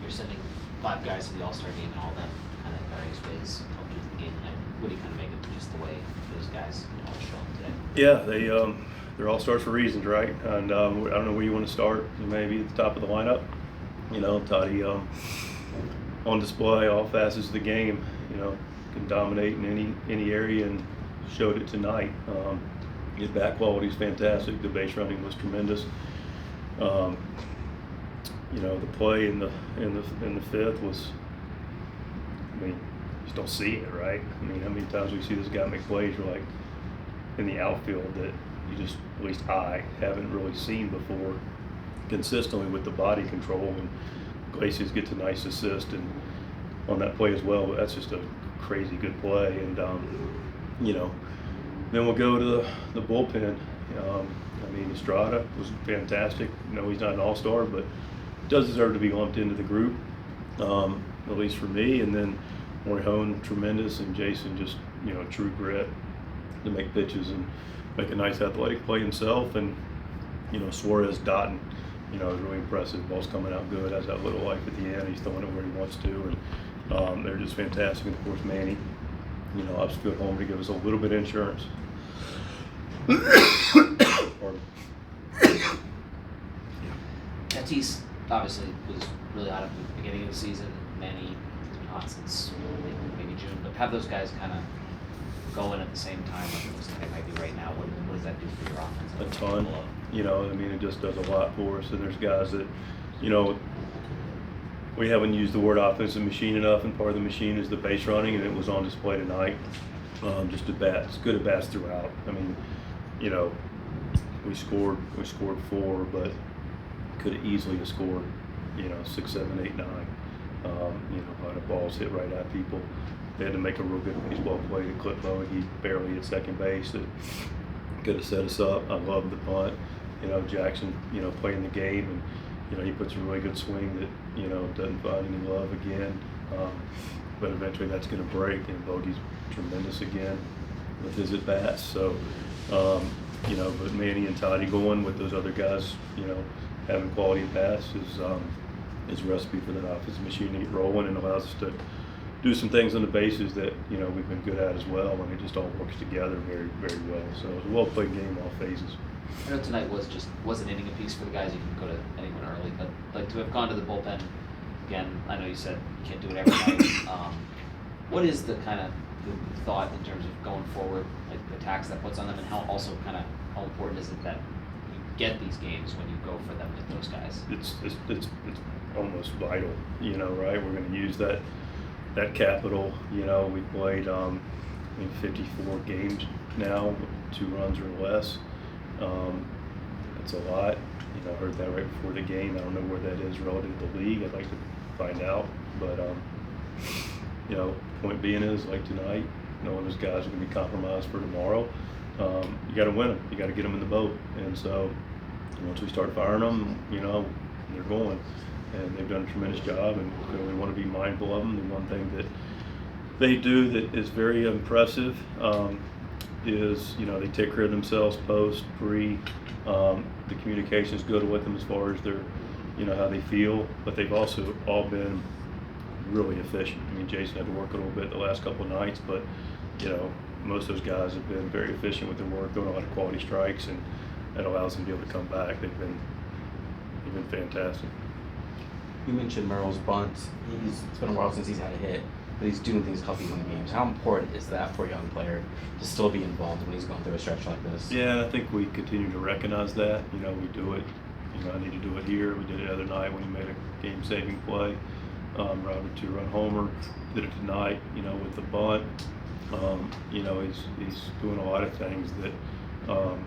you're sending 5 guys to the All-Star game and all them kind of various ways helped you with the game tonight. What do you kind of make of just the way those guys show up today? Yeah, they're all stars for reasons, right? And I don't know where you want to start. Maybe at the top of the lineup. Tatí on display all facets of the game. Can dominate in any area and showed it tonight. His bat quality is fantastic. The base running was tremendous. The play in the fifth was, you just don't see it, right? How many times we see this guy make plays where, like, in the outfield that you just, at least I, haven't really seen before consistently with the body control, and Iglesias gets a nice assist and on that play as well. But that's just a crazy good play. And then we'll go to the bullpen. Estrada was fantastic. He's not an all-star, but does deserve to be lumped into the group, at least for me. And then Morihone, tremendous, and Jason just, true grit to make pitches and make a nice athletic play himself. And, Suarez dotting, is really impressive. Ball's coming out good, has that little life at the end. He's throwing it where he wants to. And they're just fantastic. And, of course, Manny, upfield home to give us a little bit of insurance. Tatís obviously was really hot at the beginning of the season. Manny has been hot since maybe June. But have those guys kind of going at the same time, like it looks like they might be right now. What does that do for your offense? A ton. It just does a lot for us. And there's guys that, we haven't used the word offensive machine enough, and part of the machine is the base running, and it was on display tonight. Just at bats, good at bats throughout. We scored 4, but could have easily have scored, 6, 7, 8, 9. A lot of balls hit right at people. They had to make a real good baseball play to clip Bowie. He barely hit second base. It could have set us up. I love the punt. Jackson, playing the game, and he puts a really good swing that doesn't find any love again. But eventually that's going to break, and Bogey's tremendous again with his at bats. So, but Manny and Tatí going with those other guys, having quality at bats is a recipe for that offensive machine to get rolling, and allows us to do some things on the bases that we've been good at as well, and it just all works together very, very well. So it was a well-played game, all phases. I know tonight was an inning apiece for the guys. You can go to anyone early, but like to have gone to the bullpen again. I know you said you can't do it every night. What is the kind of the thought in terms of going forward, like the tax that puts on them, and how important is it that you get these games when you go for them with those guys? It's almost vital, right? We're going to use that capital. We played 54 games now, 2 runs or less. That's a lot. I heard that right before the game. I don't know where that is relative to the league. I'd like to find out. But point being is, like tonight, knowing those guys are going to be compromised for tomorrow, you got to win them. You got to get them in the boat. And so once we start firing them, they're going. And they've done a tremendous job, and we want to be mindful of them. The one thing that they do that is very impressive is, they take care of themselves post, pre. The communication is good with them as far as their, how they feel, but they've also all been really efficient. Jason had to work a little bit the last couple of nights, but, most of those guys have been very efficient with their work, doing a lot of quality strikes, and that allows them to be able to come back. They've been fantastic. You mentioned Merrill's bunt. It's been a while since he's had a hit, but he's doing things to help you win games. How important is that for a young player to still be involved when he's going through a stretch like this? Yeah, I think we continue to recognize that. We do it. I need to do it here. We did it the other night when he made a game-saving play. Robert 2-run homer. Did it tonight, with the bunt. He's doing a lot of things that are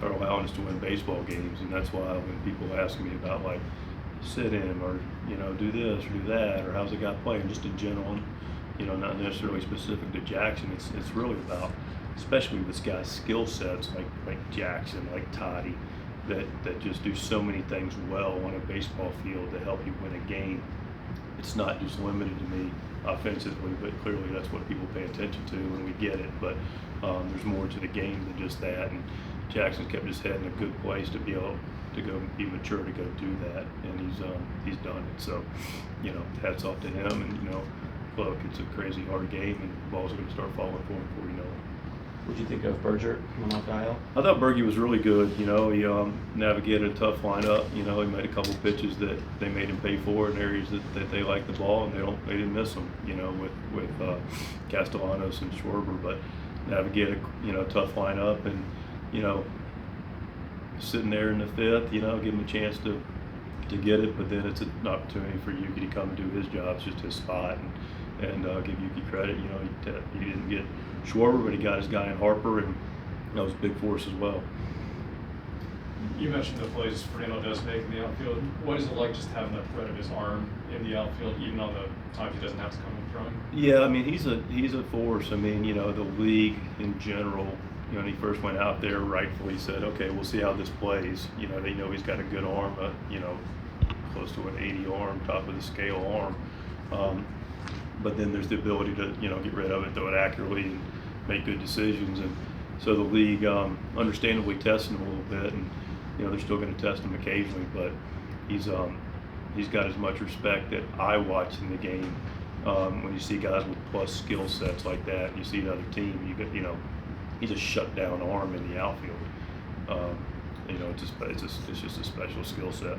allowing us to win baseball games, and that's why when people ask me about, like, sit him or do this or do that, or how's the guy playing, just in general, not necessarily specific to Jackson. It's really about, especially with this guy's skill sets like Jackson, like Tatí, that just do so many things well on a baseball field to help you win a game. It's not just limited to me offensively, but clearly that's what people pay attention to, and we get it. But there's more to the game than just that, and Jackson's kept his head in a good place to be able to go be mature to go do that, and he's done it. So, you know, hats off to him. And you know, look, it's a crazy hard game, and the balls are going to start falling for him before you know it. What'd you think of Berger coming off the IL? I thought Bergie was really good. You know, he navigated a tough lineup. You know, he made a couple pitches that they made him pay for in areas that they like the ball, and they didn't miss them. You know, with Castellanos and Schwarber, but navigated tough lineup, and you know, sitting there in the fifth, you know, give him a chance to get it, but then it's an opportunity for Yuki to come and do his job. It's just his spot, and give Yuki credit. You know, he didn't get Schwarber, but he got his guy in Harper, and that was a big force as well. You mentioned the plays Fernando does make in the outfield. What is it like just having the threat of his arm in the outfield, even on the times he doesn't have to come in front? Yeah, I mean, he's a force. I mean, you know, the league in general, you know, when he first went out there, rightfully said, okay, we'll see how this plays. You know, they know he's got a good arm, you know, close to an 80 arm, top of the scale arm. But then there's the ability to, you know, get rid of it, throw it accurately, and make good decisions. And so the league understandably testing him a little bit, and you know, they're still going to test him occasionally, but he's got as much respect that I watch in the game. When you see guys with plus skill sets like that, and you see another team, you know, he's a shutdown arm in the outfield. You know, it's just a special skill set.